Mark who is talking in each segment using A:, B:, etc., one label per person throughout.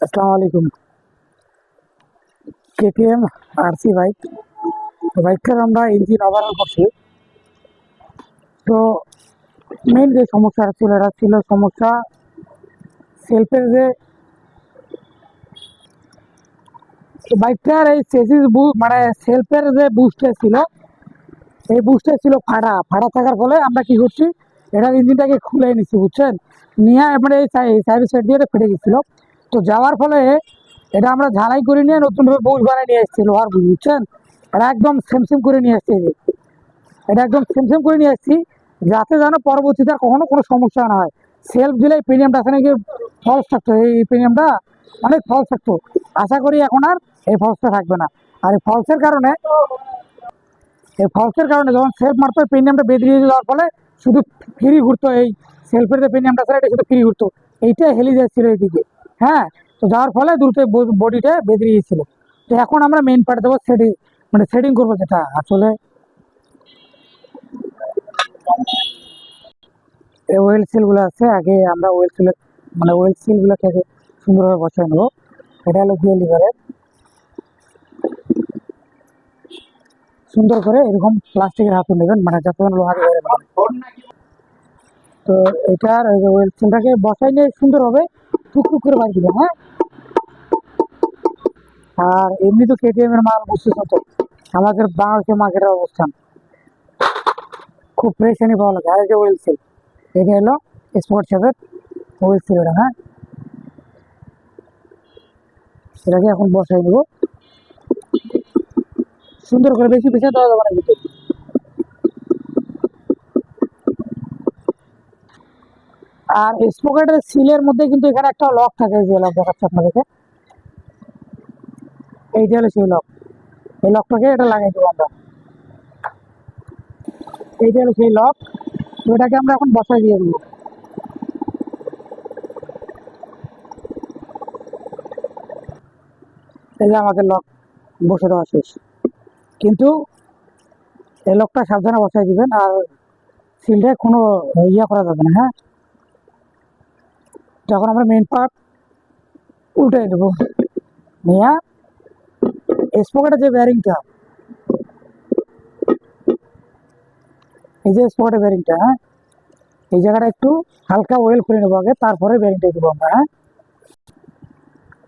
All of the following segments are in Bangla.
A: আসসালামু আলাইকুম। KTM RC bike. তো বাইকটার আমরা ইঞ্জিন ওভারঅল করছি। তো মেইন যে সমস্যাটা ছিল এটা ছিল সমস্যা সেলফের যে বাইকটার এই চেসিস মানে সেলফের যে বুস্টটা ছিল, এই বুস্টটা ছিল ফাটা ফাটা থাকার ফলে আমরা কি করছি, এটার ইঞ্জিনটাকে খুলে নিচ্ছি, বুঝছেন? নিয়ে এবারে এই সাইড সাইড দিয়ে এটা ফেটে গেছিল। তো যাওয়ার ফলে এটা আমরা ঝালাই করে নিয়ে নতুনভাবে বুশ বানিয়ে নিয়ে এসেছি, লোহার বুশ, বুঝছেন? এটা একদম সেম সেম করে নিয়ে আসছে। এটা একদম সেম সেম করে নিয়ে আসছি, যাতে যেন পরবর্তীতে আর কখনো কোনো সমস্যা না হয়। সেলফ দিলে এই প্রিমিয়ামটা আছে নাকি ফলস থাকতো, এই প্রিমিয়ামটা অনেক ফলস থাকতো। আশা করি এখন আর এই ফলসটা থাকবে না। আর এই ফলসের কারণে যখন সেলফ মারতো প্রিমিয়ামটা বেরিয়ে যাওয়ার ফলে শুধু ফ্রি ঘুরতো, এই সেলফের যে প্রিমিয়ামটা ছিল এটা শুধু ফ্রি ঘুরতো, এইটা হেলে যাচ্ছিল এইদিকে। হ্যাঁ, তো যাওয়ার ফলে দ্রুত বডিটা বেরিয়ে গিয়েছিল। তো এখন আমরা মেইন পার্ট দেবো সেটিং, মানে সেটিং করবো, যেটা আসলে এই ওয়েল সিলগুলো আছে। আগে আমরা ওয়েল সিলগুলোকে আগে সুন্দরভাবে বসায় নেবো। এটা হলো গিয়ে লিভারের, সুন্দর করে এরকম প্লাস্টিকের হাতু নেবেন, মানে যাতে লোহার বাইরে না হয়। তো এটার ওই যে ওয়েল সিলটাকে বসাই নিয়ে সুন্দরভাবে টুকটুক করে বাড়ি দিবেন। হ্যাঁ, আর এমনি তো কেটিএম এর মাল বুঝতেছ তো, আমাদের বাংলাদেশের মার্কেটের অবস্থান খুব প্রেশানি পাওয়া লাগে। আর এই যে ওয়েল সিল, এটা হলো স্পোর্ট শেপের ওয়েল সিল এটা। হ্যাঁ, এটাকে এখন বসাই দেবো সুন্দর করে, বেশি পেছাতে দেওয়া যাবে না কিন্তু। আর স্পোকেটের সিলের মধ্যে কিন্তু এখানে একটা লক থাকে, যে লক দেখাচ্ছে আপনাদেরকে, এইটা হলো সেই লক। এই লকটাকে এটা লাগাই দেবো আমরা, এইটা হলো সেই লক। তো এটাকে আমরা এখন বসাই দিয়ে দেবো। এই যে আমাদের লক বসে দেওয়া শেষ, কিন্তু এই লকটা সাবধানে বসাই দিবেন, আর সিলটা কোনো ইয়া করা যাবে না। হ্যাঁ, যখন আমরা মেইন পার্ট উল্টাই দেবো, নিয়ে স্পোকেটের যে ব্যারিংটা, এই যে স্পোকেটের ব্যারিংটা, হ্যাঁ, এই জায়গাটা একটু হালকা ওয়েল করে নেবো আগে, তারপরে ব্যারিংটা দেবো আমরা। হ্যাঁ,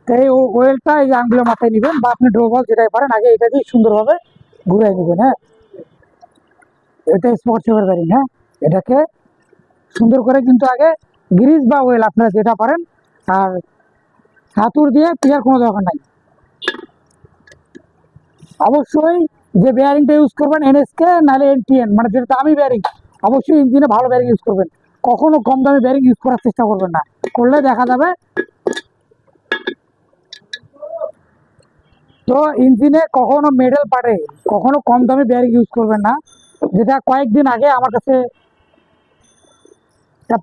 A: তো এই ওয়েলটা এই যে আঙ্গুলের মাথায় নেবেন, বা আপনি ড্রোবল যেটাই পারেন, আগে এটা দিয়ে সুন্দরভাবে ঘুরাই নেবেন। হ্যাঁ, এটা স্পোর্ট সেভার ব্যারিং। হ্যাঁ, এটাকে সুন্দর করে কিন্তু আগে গ্রিজ বা ওয়েল আপনারা যেটা পারেন, আর হাতুড় দিয়ে পিয়ার কোনো দরকার নাই। অবশ্যই যে বেয়ারিংটা ইউজ করবেন এনএসকে নাহলে এনটিএন, মানে যেটা দামি বেয়ারিং, অবশ্যই ইঞ্জিনে ভালো বেয়ারিং ইউজ করবেন। কখনো কম দামি বেয়ারিং ইউজ করার চেষ্টা করবেন না, করলে দেখা যাবে। তো ইঞ্জিনে কখনো মেডেল পারে, কখনো কম দামি বেয়ারিং ইউজ করবেন না। যেটা কয়েকদিন আগে আমার কাছে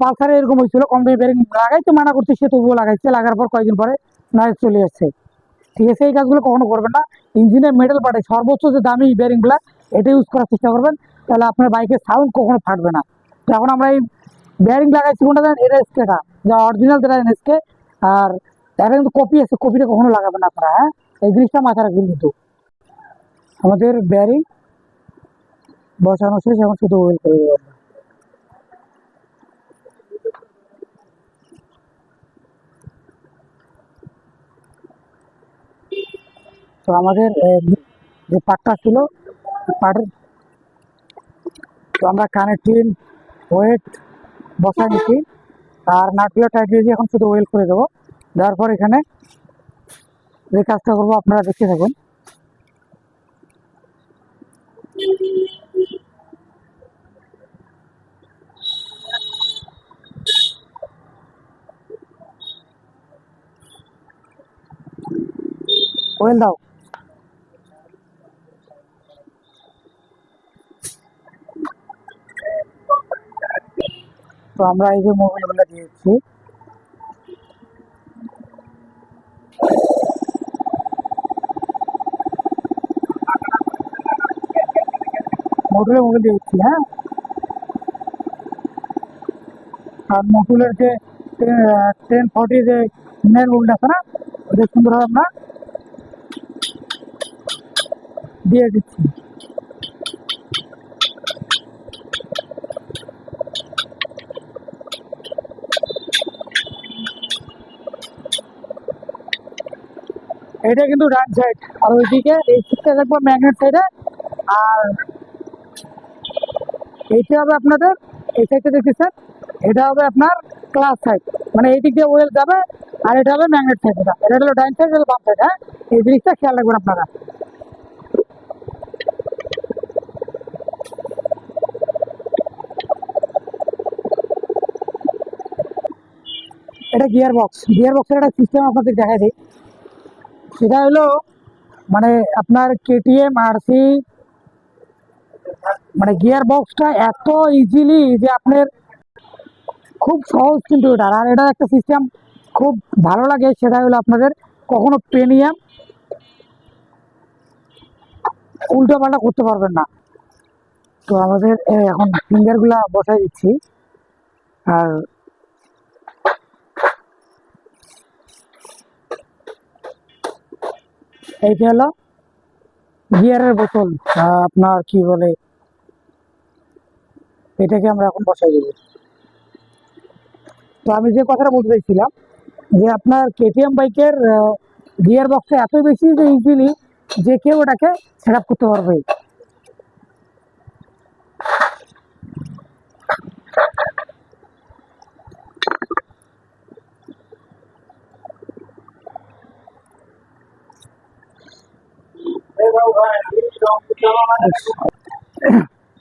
A: পালসারে এরকম হয়েছিল, কম দামি বেয়ারিং লাগাইতে মানা করছে, সে তবুও লাগাইছে, লাগার পর কয়েকদিন পরে নয়েজ চলে যাচ্ছে। ঠিক আছে, এই কাজগুলো কখনো করবেন না। ইঞ্জিনে মেটাল পার্টে সর্বোচ্চ যে দামি বেয়ারিংগুলো, এটা ইউজ করার চেষ্টা করবেন, তাহলে আপনার বাইকের সাউন্ড কখনো ফাটবে না। তো এখন আমরা এই বেয়ারিং লাগাইছি কোনটা জানেন? এটা এসকেটা, যা অরিজিনাল, যেটা এনএসকে। আর এটা কিন্তু কপি আছে, কপিটা কখনো লাগাবেন না আপনারা। হ্যাঁ, এই জিনিসটা মাথায় রাখবেন কিন্তু। আমাদের বেয়ারিং বসানো শেষ, এখন শুধু ওয়েল করে দেবো আমরা। তো আমাদের যে পার্টটা ছিল, পার্টের, তো আমরা কানেক্টিং ওয়েট বসায় নিচ্ছি, আর নাটগুলো টাইট দিয়ে এখন শুধু ওয়েল করে দেবো। দেওয়ার পর এখানে যে কাজটা করবো আপনারা দেখতে থাকুন। ওয়েল দাও। তো আমরা এই যে মোবিলগুলো দিয়েছি, মোবিল দিয়েছি। হ্যাঁ, আর মোটুলের যে 1040 যে মেন মোবিল আছে না, এটা সুন্দরভাবে আমরা দিয়ে দিচ্ছি। এটা কিন্তু ডান সাইড, আর ওইদিকে এই দিকটা দেখবো ম্যাগনেট সাইডে, আর এইটা হবে আপনাদের এই সাইডটা দেখতেছেন, এটা হবে আপনার ক্লাস সাইড, মানে এই দিক দিয়ে ওয়েল যাবে, আর এটা হবে ম্যাগনেট সাইড। এটা হলো ডাইন সাইড, হলো বাম সাইড। হ্যাঁ, এই জিনিসটা খেয়াল রাখবেন আপনারা। এটা গিয়ার বক্সের একটা সিস্টেম আপনাদের দেখাই দিই। সেটা হলো মানে আপনার কেটিএম আরসি, মানে গিয়ার বক্সটা এত ইজিলি যে আপনার খুব সহজ কিন্তু এটা। আর এটার একটা সিস্টেম খুব ভালো লাগে, সেটা হলো আপনাদের কখনো প্রিমিয়াম উল্টো পাল্টা করতে পারবেন না। তো আমাদের এখন ফিঙ্গার গুলা বসাই দিচ্ছি। আর এইটা হলো গিয়ারের বোতল, আপনার কি বলে, এটাকে আমরা এখন বসাই দেবো। তো আমি যে কথাটা বলতে চাইছিলাম যে আপনার কেটিএম বাইকের গিয়ার বক্সটা এত বেশি যে ইজিলি যে কেউ ওটাকে সেট আপ করতে পারবে।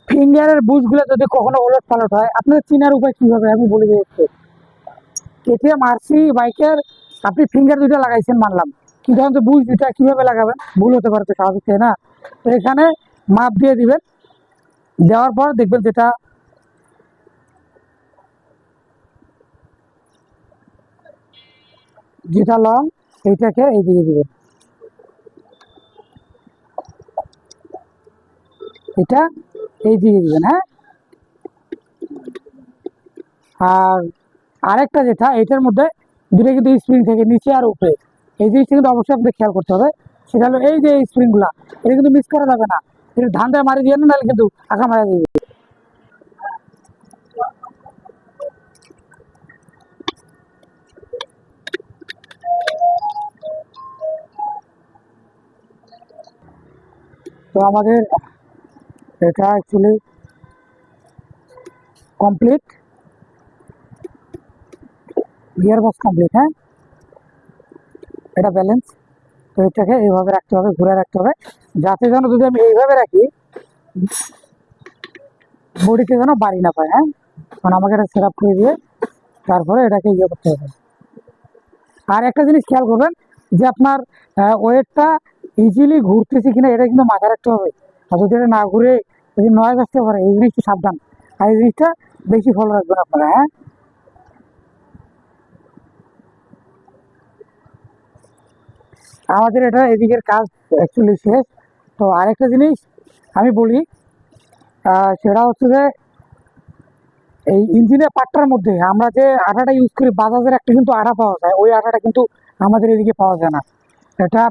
A: ফিঙ্গারের বুশগুলো যদি কখনো ওলট পালট হয়, আপনাদের চিনার উপায় কি হবে আমি বলে দিচ্ছি। কেটিএম আরসি বাইকের আপনি ফিঙ্গার দুইটা লাগাইছেন মানলাম, কিন্তু এখন তো বুশ দুইটা কিভাবে লাগাবেন, ভুল হতে পারে, তো স্বাভাবিক, তাই না? তো এখানে মাপ দিয়ে দিবেন, দেওয়ার পর দেখবেন যেটা যেটা লং এইটাকে এই দিকে দিবেন, এটা এই দিকে দিবেন। হ্যাঁ, আর আরেকটা যেটা এটার মধ্যে দুটো কিন্তু স্প্রিং থেকে নিচে আর উপরে, এই জিনিসটা কিন্তু অবশ্যই আপনাদের খেয়াল করতে হবে। সেটা হলো এই যে স্প্রিং গুলা, এটা কিন্তু মিস করা যাবে না। এটা ধান দিয়ে মারি দিয়ে না, নাহলে কিন্তু আঁকা মারা দিবে। তো আমাদের এটা actually complete, gear box complete. হ্যাঁ, এটা ব্যালেন্স। তো এটাকে এইভাবে রাখতে হবে, ঘুরে রাখতে হবে, যাতে যেন যদি আমি এইভাবে রাখি বডিতে যেন বাড়ি না পায়। হ্যাঁ, কারণ আমাকে এটা সেট আপ করে দিয়ে তারপরে এটাকে ইয়ে করতে হবে। আর একটা জিনিস খেয়াল করবেন যে আপনার ওয়েটটা ইজিলি ঘুরতেছে কিনা এটা কিন্তু মাথায় রাখতে হবে। আর যদি এটা না ঘুরে যদি নয়েজ আসতে পারে, এই জিনিসটা সাবধান। আর এই জিনিসটা বেশি ফলো রাখবেন আপনারা। হ্যাঁ, আমাদের এটা এদিকের কাজ অ্যাকচুয়ালি শেষ। তো আরেকটা জিনিস আমি বলি, সেটা হচ্ছে যে এই ইঞ্জিনের পার্টটার মধ্যে আমরা যে আঠাটা ইউজ করি, বাজাজের একটা কিন্তু আঠা পাওয়া যায়, ওই আঠাটা কিন্তু আমাদের এদিকে পাওয়া যায় না। এটা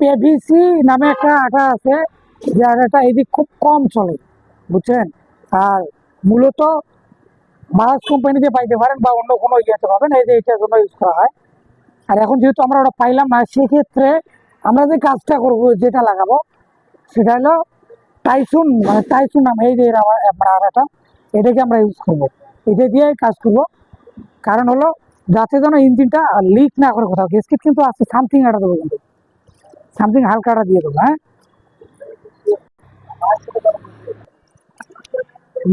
A: পেভিসি নামে একটা আঠা আছে, যে আঠাটা এদিক খুব কম চলে, বুঝছেন? আর মূলত বাজাজ কোম্পানিতে পাইতে পারেন বা অন্য কোনো ইয়েতে পাবেন, এই যে এটার জন্য ইউজ করা হয়। আর এখন যেহেতু আমরা ওটা পাইলাম না, সেক্ষেত্রে আমরা যে কাজটা করব, যেটা লাগাবো সেটা হলো টাইসুন, মানে টাইসুন নাম, এই যে আমরা আঠাটা, এটাকে আমরা ইউজ করবো, এটা দিয়ে কাজ করব। কারণ হলো যাতে যেন ইঞ্জিনটা লিক না করে কোথাও। গ্যাসকেট কিন্তু আছে, সামথিং আটা দেবো, কিন্তু সামথিং হালকা আটা দিয়ে দেবো। হ্যাঁ,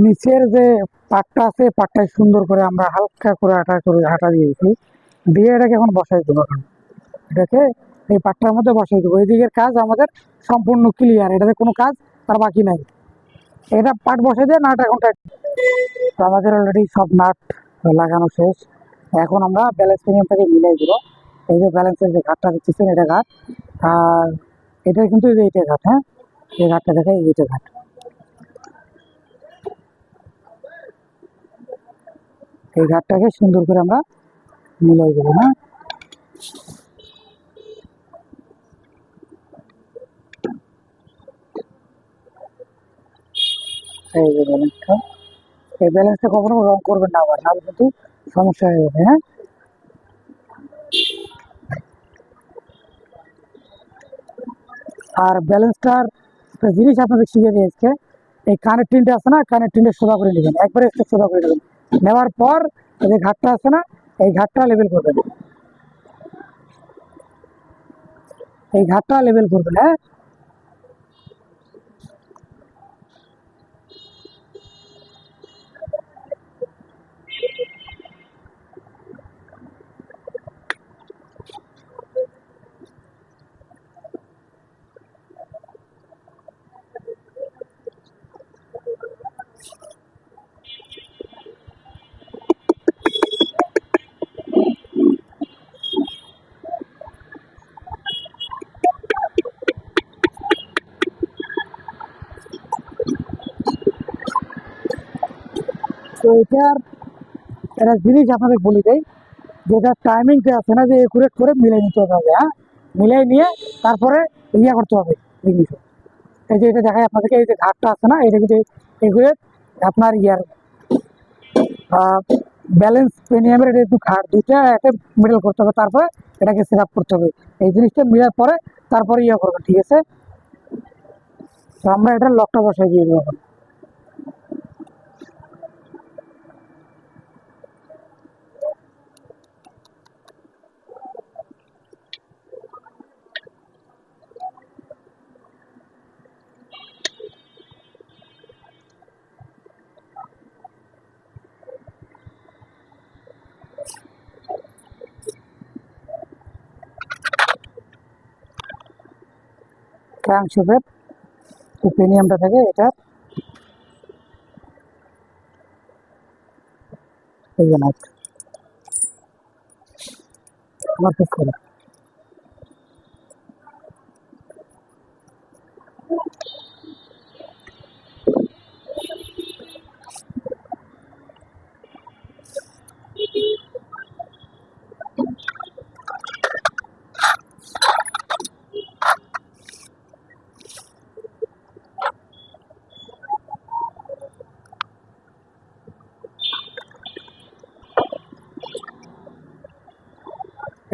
A: নিচের যে পাটটা আছে, পাটটায় সুন্দর করে আমরা হালকা করে আটা দিয়েছি, দিয়ে এটাকে এখন বসাই দেবো। এখন এটাকে এই পাটটার মধ্যে বসাই দেবো। এই দিকের কাজ আমাদের সম্পূর্ণ ক্লিয়ার, এটাতে কোনো কাজ আর বাকি নাই। এটা পাট বসাই দিয়ে নাট এখন তো আমাদের অলরেডি সব নাট লাগানো শেষ। এখন আমরা ব্যালেন্স প্রিমিয়ামটাকে মিলাই দেবো। এই যে ব্যালেন্সের যে ঘাটটা দেখতেছেন, এটা ঘাট, আর এটা কিন্তু এই যে এইটা ঘাট। হ্যাঁ, এই ঘাটটা দেখে, এই যে ঘাট, এই ঘাটটাকে সুন্দর করে আমরা মিলাই দেবো। হ্যাঁ, এই যে ব্যালেন্সটা, এই ব্যালেন্সটা কখনো রং করবেন না আবার, নাহলে কিন্তু সমস্যা হয়ে যাবে। হ্যাঁ, আর ব্যালেন্সটার একটা জিনিস আপনাদের শিখে দিয়েছে, এই কানের টিনটা আছে না, কানের টিনটা সোজা করে নেবেন, একবারে একটু সোজা করে নেবেন। নেওয়ার পর এই যে ঘাটটা আছে না, এই ঘাটটা লেবেল করবেন, এই ঘাটটা লেবেল করবেন। হ্যাঁ, তো এটার একটা জিনিস আপনাদের বলি দেয়, যেটা টাইমিংটা আছে না, যে একুরেট করে মিলাই নিতে হবে। হ্যাঁ, মিলাই নিয়ে তারপরে ইয়ে করতে হবে জিনিস। এই যে এটা দেখায় আপনাদেরকে, এই যে ঘাটটা আছে না, এটা কিন্তু একুরেট আপনার ইয়ার ব্যালেন্স প্রিমিয়ামের এটা একটু ঘাট দুইটা একটা মিডল করতে হবে, তারপরে এটাকে সেট আপ করতে হবে। এই জিনিসটা মিলার পরে তারপরে ইয়ে করবেন, ঠিক আছে? তো আমরা এটার লকটা বসাই দিয়ে দেবো এখন। ক্র্যাঙ্কশ্যাফটের যে প্রিমিয়ামটা থাকে এটা, এই জন্য আমার ফিক্স করে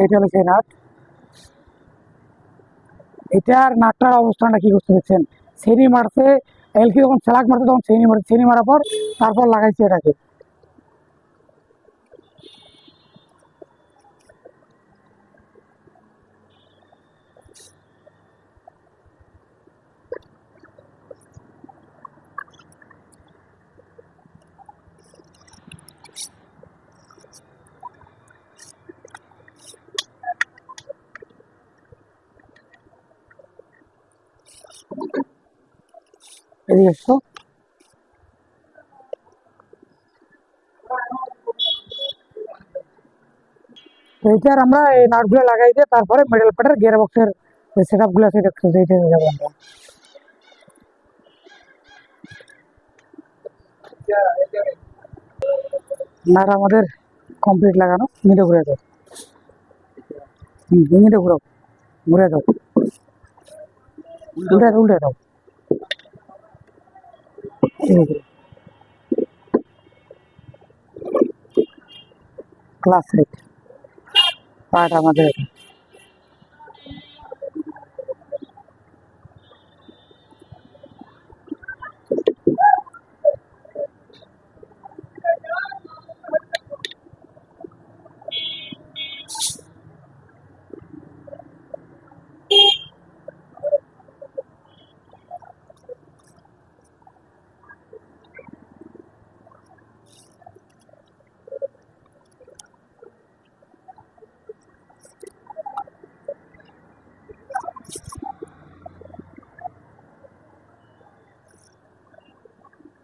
A: এটা হলো সেই নাট। এটার নাটটার অবস্থানটা কি করতে দেখছেন? সেনি মারছে, এলকি যখন সেলাক মারছে তখন সেনি মারছে, সেনি মারার পর তারপর লাগাইছে এটাকে। এদিকে এসো। তো এইটার আমরা এই নাটগুলো লাগাই দিয়ে তারপরে মিডল পার্টের গিয়ার বক্সের যে সেট আপ গুলো আছে এটা এইটা যাবো আমরা। নাট আমাদের কমপ্লিট লাগানো, মিনিটে ঘুরে দাও, মিনিটে ঘুরাও, ঘুরে দাও, উল্টে দাও, উল্টে দাও, ক্লাস রেট পার্ট আমাদের।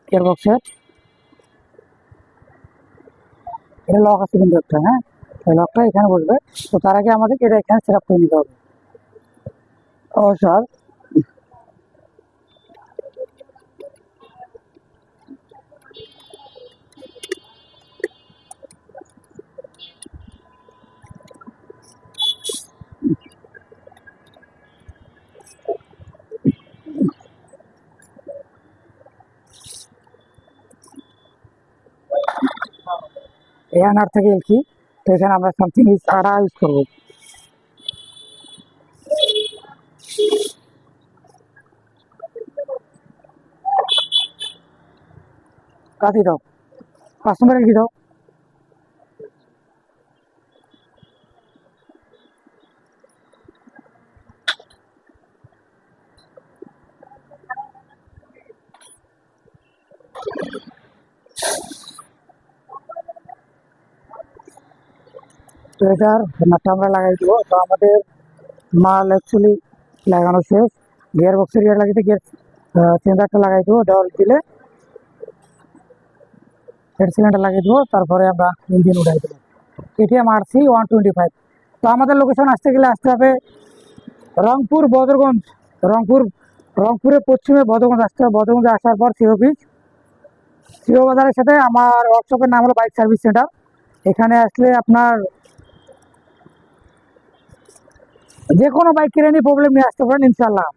A: গিয়ার বক্সের এটা লক আছে কিন্তু একটা। হ্যাঁ, এই লকটা এখানে বসবে। তো তার আগে আমাদের এটা এখানে সেট আপ করে নিতে হবে। ও স্যার, এএনআর থেকে এলকি। তো এখানে আমরা সামথিং ছাড়া ইউজ করবো। কাটি দাও, 5 নম্বরে কি দাও। তো এটার নাটটা আমরা লাগাই দিব। তো আমাদের মাল অ্যাকচুয়ালি লাগানো শেষ। গিয়ার বক্সের গিয়ার লাগিয়ে গিয়ার চেঞ্জারটা লাগাই দেবো, দেওয়াল দিলে হেড সিলিন্ডার লাগিয়ে দেবো, তারপরে আমরা ইঞ্জিন উঠাই দেবো। KTM RC 125। তো আমাদের লোকেশন আসতে গেলে আসতে হবে রংপুর বদরগঞ্জ। রংপুর, রংপুরের পশ্চিমে বদরগঞ্জ আসতে হবে। বদরগঞ্জে আসার পর সিও অফিস, সিও বাজারের সাথে আমার ওয়ার্কশপের নাম হলো বাইক সার্ভিস সেন্টার। এখানে আসলে আপনার যে কোনো বাইক কিনে নিয়ে প্রবলেম নিয়ে আসতে পারেন, ইনশাল্লাহ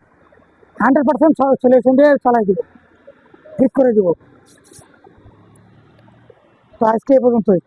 A: 100% সলিউশন দিয়ে চালাই দিব, ঠিক করে দিব। তো আজকে এ পর্যন্তই।